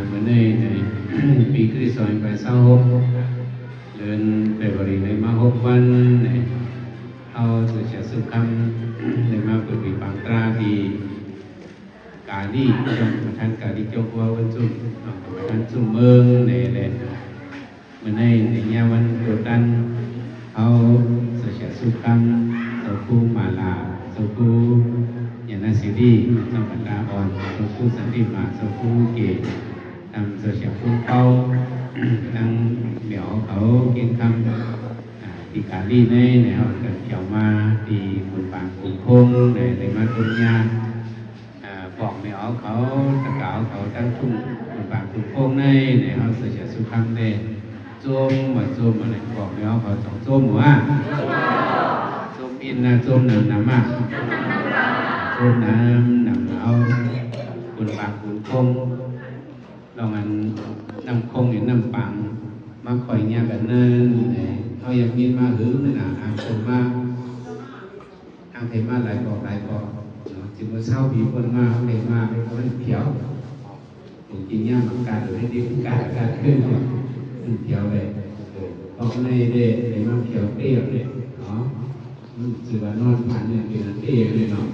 เหมือนในปีคริสต์ศักราชเดินไปบริเวณมา6 วันเอาสุชาสุขในมาเปิดปีปังตราดีกาดีจงท่านกาดีจงว่าวันจุ่มท่านจุ่มเมืองในแหละเหมือนในยาวันโดดันเอาสุชาสุขสุขุมาลาสุขุยานาสิริสัมปันดาอ่อนสุขุสันติมาสุขุเกตทำสุชาสุขเขาตั้งเหนียวเขาเกียงคำที่กาลีในเขาเกิดเกี่ยวมาที่คุณปางคุณคงในมาตุญญาบอกเหนียวเขาตะเกาเขาตั้งทุ่งคุณปางคุณคงในเขาสุชาสุขในโจมว่าโจมอะไรบอกเหนียวเขาสองโจมว่าโจมอินนะโจมหนึ่งน้ำมากโจมน้ำเอาคุณปางคุณคงลองอันน้ำคงอย่างน้ำปังมาคอยเนี่ยกันเนินเขาอยากมีมาหื้อนี่นะอ่างคนมาอ่างเทมาหลายบอกจึงว่าเช่าผีคนมาเขาเทมาไปเขาเขียวจริงๆเนี่ยมันการหรือไม่ดีการขึ้นเขียวเลยเพราะในเด็กในมาเขียวเตี้ยเลยเนาะมันสืบว่านอนผ่านเนี่ยเป็นเตี้ยเลยเนาะ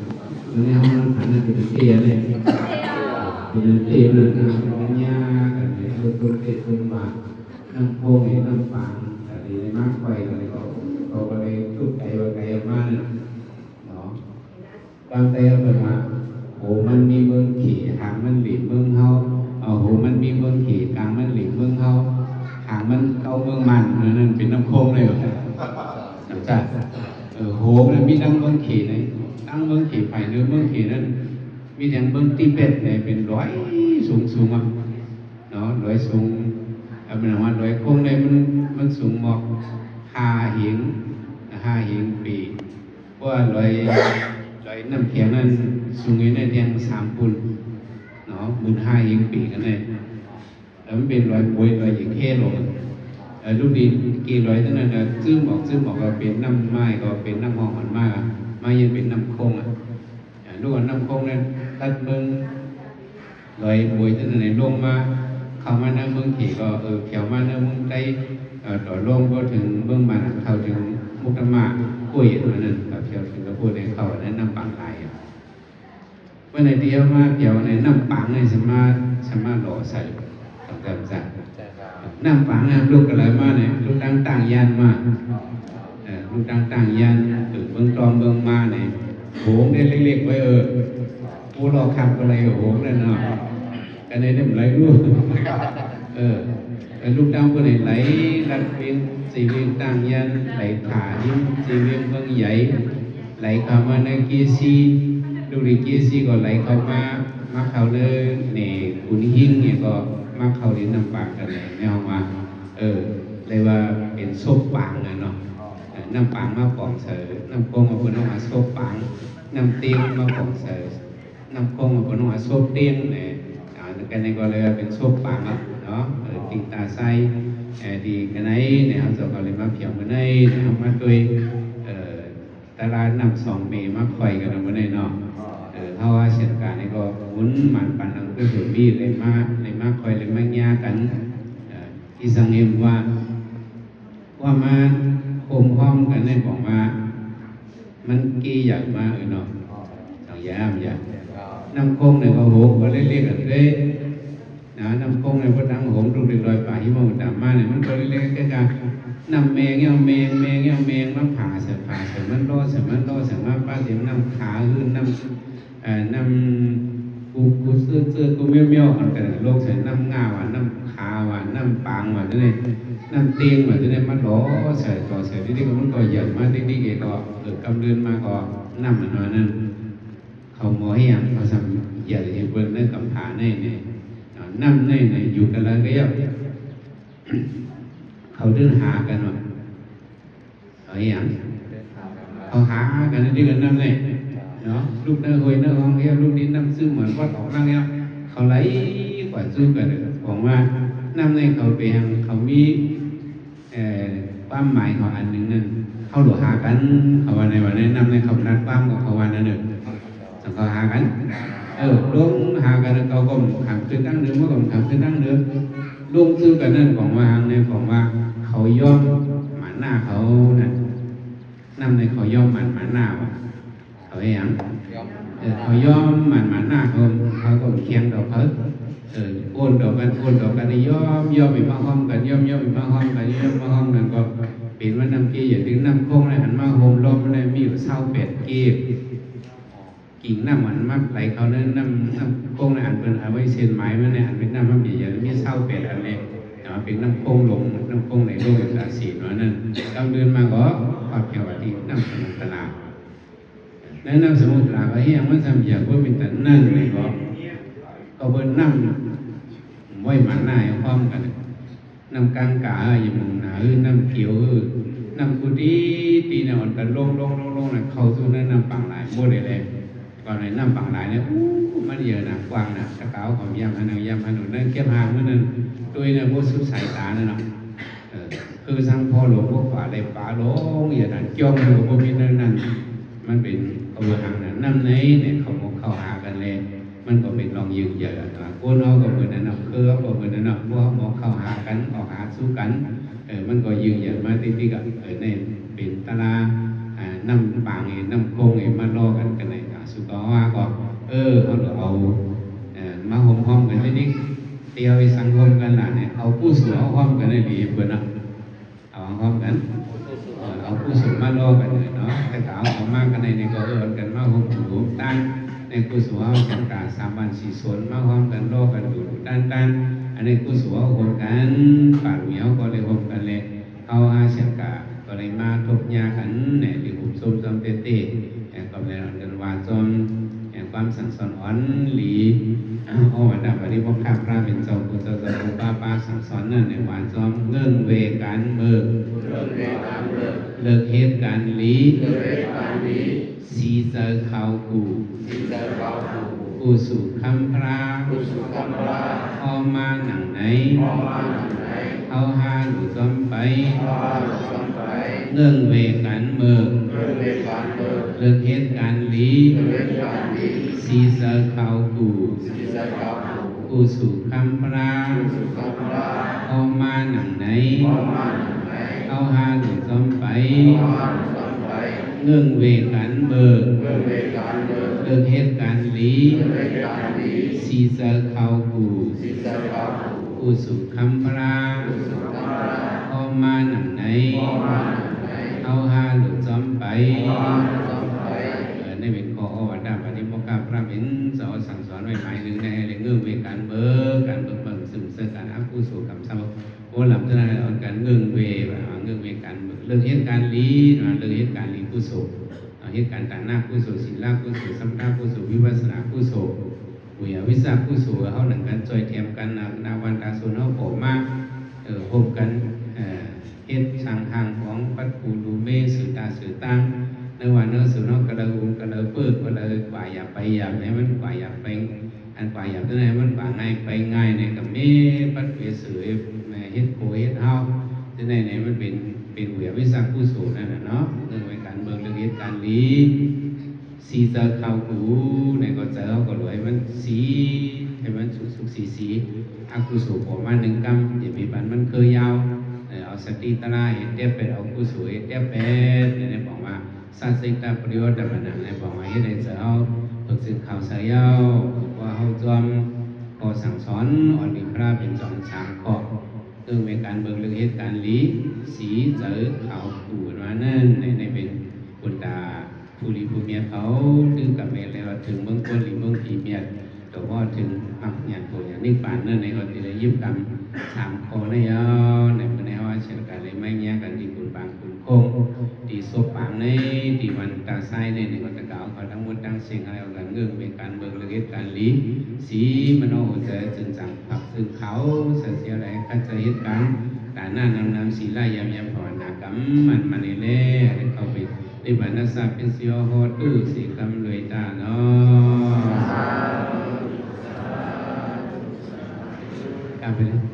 ตอนนี้เขานอนผ่านเนี่ยเป็นเตี้ยเลยเป็นเตี้ยเลยเป็นยากันเนี่ยตัวเตี้ยตัวมาน้ำโพงน้ำฟางแต่ดีในมากไปอะไรก็เลยทุกไก่ว่าไก่มาเนี่ยเนาะบางแต่เปิดมาโหมันมีเมืองขี่หางมันหลีเมืองเฮาโหมันมีเมืองขี่กลางมันหลีเมืองเฮาหางมันเกาเมืองมันนั่นเป็นน้ำโพงเลยเหรอจ้ะโหมันมีตั้งเมืองขี่ในตั้งเมืองขี่ไผ่เนื้อเมืองขี่นั่นมีอย่างเมืองตีเป็ดเนี่ยเป็นร้อยสูงอ่ะเนาะร้อยสูงเป็นว่าโดยโค้งในมันสูงหมอก5 หิงปีเพราะว่าลอยน้ำเขียงนั้นสูงอยู่ในเทียง3 ปุ่นเนาะ15 หิงปีกันเลยแล้วมันเป็นลอยป่วยลอยอย่างเข้ลงลูกดีกี่ลอยเท่านั้นซึ่งบอกว่าเป็นน้ำไม้ก็เป็นน้ำหอมมันมากมายังเป็นน้ำโค้งลูกน้ำโค้งนั้นตัดเมืองลอยป่วยเท่านั้นลงมาเข้ามาในเมืองขี่ก็เขียวมาในเมืองได้ต่อลงก็ถึงเมืองมันเข้าถึงมุกตมะกุ้ยตัวนั้นกับเขียวถึงกระพูดในเข้าในน้ำปังไหลเมื่อในเดียวมาเกี่ยวในน้ำปังในสามารถหล่อใส่ต้องเติมใส่น้ำปังลูกอะไรมาเนี่ยลูกตั้งยันมาลูกตั้งยันถึงเมืองตอมเมืองมาเนี่ยโหงได้เล็กๆไว้ผู้รอคำอะไรโหงเลยเนาะอันนี้เนี่ยไหลรู้ลูกดาวคนไหนไหลรัดเวียงสีเวียงต่างยันไหลขาหิ้งสีเวียงเมืองใหญ่ไหลเข้ามาในเกียซีลูกในเกียซีก็ไหลเข้ามาเข้าเลยเนี่ยคุณหิ้งเนี่ยก็มาเข้าในน้ำปากกันเลยแนวมาเลยว่าเป็นโซบปางเนาะน้ำปางมาปองเสือน้ำโกงมาเป็นน้องอาโซบปางน้ำเตียงมาปองเสือน้ำโกงมาเป็นน้องอาโซบเตียงเนี่ยกันในก็เลยเป็นโซบปังเนาะติงตาไซดีกันไหนเนี่ยเขาจะก็เลยมาเพียงกันไหนเนี่ยมาด้วยตลาดนำ2 เมมาคอยกันกันไหนเนาะเขาว่าเช่นกันนี่ก็หมุนมันปันอังก็ถือมีเลยมาคอยเลยมาแย่กันที่สังเกตว่ามาโคมห้อมกันได้บอกว่ามันกี่อย่างมากเนาะสังยามอย่างน้ำคงในกระโหงก็เล็กๆกันเลยน้ำคงในพระดังโหงลูกเด็กลอยป่าหิมะดำมาเนี่ยมันก็เล็กๆแค่กันน้ำแมงแมงมันผ่าเสียมันรอเสียมันป้าเสียมันน้ำขาขึ้นน้ำกูเสื้อกูเมี่ยวกันกันโลกเสียน้ำง่าว่ะน้ำขาว่ะน้ำปางว่ะที่นี่น้ำเตียงว่ะที่นี่มันล้อเสียต่อเสียที่มันก็ใหญ่มาที่เก็กำเดินมาก็น้ำมันน้อยนั่นเขาหมอให้ยังเขาทำอย่าเห็นเบิ้งเนื้อกำผาในน้ำในอยู่กันแล้วก็ยับเขาเดินหากันว่าเอาอย่างเขาหากันที่กันน้ำในเนาะลูกเนื้อหอยเนื้อห้องเงี้ยลูกนี้น้ำซึมเหมือนวัดออกนั่งเงี้ยเขาไหลกว่าซึมกันเลยบอกว่าน้ำในเขาเปียงเขามีความหมายของอันหนึ่งนั่นเขาหลวหากันเขาวันในน้ำในเขานัดความกับเขาวันนั้นหนึ่งเขาหากัน ลงหากันเขาก็ขำขึ้นตั้งเนื้อเมื่อก่อนขำขึ้นตั้งเนื้อลงซื้อกันนั่นของว่าในของว่าเขาย่อมหมันหน้าเขานั่นนั่นในเขาย่อมหมันหน้าว่ะเขาเองเขาย่อมหมันหน้าเขาก็เคียงดอกเขาโอนดอกกันย่อมไปมาห้อมกันย่อมไปมาห้อมกันย่อมมาห้อมกันก็เป็นว่าน้ำเกลี่ยอย่างถึงน้ำโค้งเลยหันมาโฮมลมเลยมีอยู่เศร้าเป็ดเกีบกิ่งน้ำมันมักไหลเขาเนี่ยน้ำโค้งเลยหันเป็นเอาไว้เส้นไม้มันเนี่ยหันเป็นน้ำมันใหญ่ๆมีเศร้าเป็ดอันนี้แต่ว่าเป็นน้ำโค้งลงน้ำโค้งไหลลงอยู่ตาสีนั่นนั่นเราเดินมาก็ปลอดภัยว่าที่น้ำสมุทรตลาดแล้วน้ำสมุทรตลาดก็เฮียมันทำอย่างว่าเป็นแต่นั่งเลยก็เบิ้ลน้ำไว้หมันหน้าพร้อมกันน้ำกลางกาอย่างมึงหนาน้ำเขียวน้ำกุฏิตีเนี่ยมันกันลงนะเข้าสู่นั้นน้ำปังหลายโมเดลเลยก่อนในน้ำปังหลายเนี่ยมันเยอะนะกว้างนะตะเกาของยำหันเอายำหันหนุนนั่นเก็บหางมันนั่นด้วยเนี่ยพวกสุดสายตาเนี่ยเนาะคือสังพอหลวงพวกฝ่าอะไรป่าลงอย่างนั้นจ้องอยู่พวกนี้นั่นมันเป็นเอาหางนั้นน้ำไหนเนี่ยเขาหากันเลยมันก็เป็นลองยืนเยอะนะพวกน้องก็เป็นนั่นเครือก็เป็นนั่นพวกหมอเข้าหากันออกหาสู้กันมันก็ยืนเยอะมาที่กับเนี่ยเป็นตลาน้ำปางน้ำโค้งมาล่อกันในสุกว่าก็เขาเอามาห่มห้อมกันนิดเตียวสังคมกันล่ะเนี่ยเอาผู้สูงเอาห้อมกันได้ดีเพื่อนนะเอาห้อมกันเอาผู้สูงมาล่อกันเลยเนาะแต่กล่าวเอามากกันในก็กันมาห่มหูตั้งในผู้สูงเอาจังกา3 วัน 4 ส่วนมาห้อมกันล่อกันดูด้านอันนี้ผู้สูงเอาห่มกันป่าเหมียวก็เลยห่มกันเลยเอาอาเชียงกาก็เลยมาทบยากันเนี่ยหรือหุบส้มจอมเตะก็เลยเดินวาจอมความสั่งสอนอ่อนหลีวันดับวันนี้พวกข้าพระเป็นเจ้าคุณเจ้าป้าสั่งสอนนั่นในวานจอมเงื่อนเวการเบิกเลิกเหตุการหลีสีเจอเขากูสู่คำพระพอมาหนังไหนเขาหาหรือจอมไปเงื่อนเวการเบิกเลิกเหตุการหลีสีเจอเขากูสู่คำพระพอมาหนังไหนเขาหาหรือจอมไปเงื่อนเวการเบิกเลิกเหตุการหลีสีเจอเขากูสู่คำพระพอมาหนังไหนเขาหาหรือจอมไปในเป็นข้อวัดดาปฏิโมกข์พระเป็นสอนสั่งสอนไว้หมายหนึ่งในเรื่องเงื่อนเวการเบิกซึมเสกการอักกุศลกรรมซ้ำโอ้หลับจะได้เอาการเงื่อนเวการเบิกเรื่องเหตุการณ์ลีเรื่องเหตุการณ์ลีกุศลเหตุการณ์ต่างหน้ากุศลศีลกุศลสัมมากุศลวิปัสสนากุศลวิยาวิสากุศลเขาหนังกันจอยเทียมกันนาวันตาสุนเขาผมมาพบกันเหตุช่างทางของปัจจุลูเมสื่อตาสื่อตั้งในวันนั้นสุนเขากระดุมกระเดาเปิดกระเดากว่าอย่าไปอย่าไหนมันกว่าอย่าไปอันกว่าอย่าที่ไหนมันกว่าง่ายไปง่ายในกับเมปัจเวสื่อเหตุโคเหตุเฮาที่ไหนมันเป็นวิยาวิสากุศลนั่นแหละเนาะเรื่องการเมืองเรื่องเหตุการณ์ลีสีเจอเขากูในก็เจอเขาก็รวยมันสีให้มันสุกสีอากุศลผมมา1 กรรมอย่ามีบันมันเคยยาวเอาสติตระเห็นเทียบเป็นเอากุศลเทียบเป็นเนี่ยบอกว่าสัจจิตาประโยชน์แต่ปัญหาเนี่ยบอกว่าให้ได้เจอเอาฝึกศึกข่าวสายาวว่าเขาจอมพอสั่งสอนอ่อนดีพระเป็นจอมช้างข้อเรื่องในการเบิกเรื่องเหตุการณ์ลีสีเจอเขากูมานั่นในเป็นคนตาผู้หลีผู้เมียเขาถึงกับเมเลยว่าถึงเมืองคนหรือเมืองผีเมียแต่ว่าถึงปักอย่างตัวอย่างนี้ป่านนั่นในก็จะได้ยิบกรรม3 ข้อในยาวในเมื่อในว่าเช่นกันเลยไม่เงี้ยกันที่คุณบางคุณคงที่ศพปางในที่วันตาไซในก็จะกล่าวเขาทั้งหมดทั้งสิ่งอะไรกันเงื่อนเป็นการเบิกเรื่องการลีสีมโนจะจึงจังผักจึงเขาเสียอะไรขัดใจเหตุการณ์การหน้านำศีลายามภาวนากรรมมันในเล่เขาไปในบรรณาศักดิ์เป็นเสียวโหตุสีคำรวยตาเนาะกลับไปเลย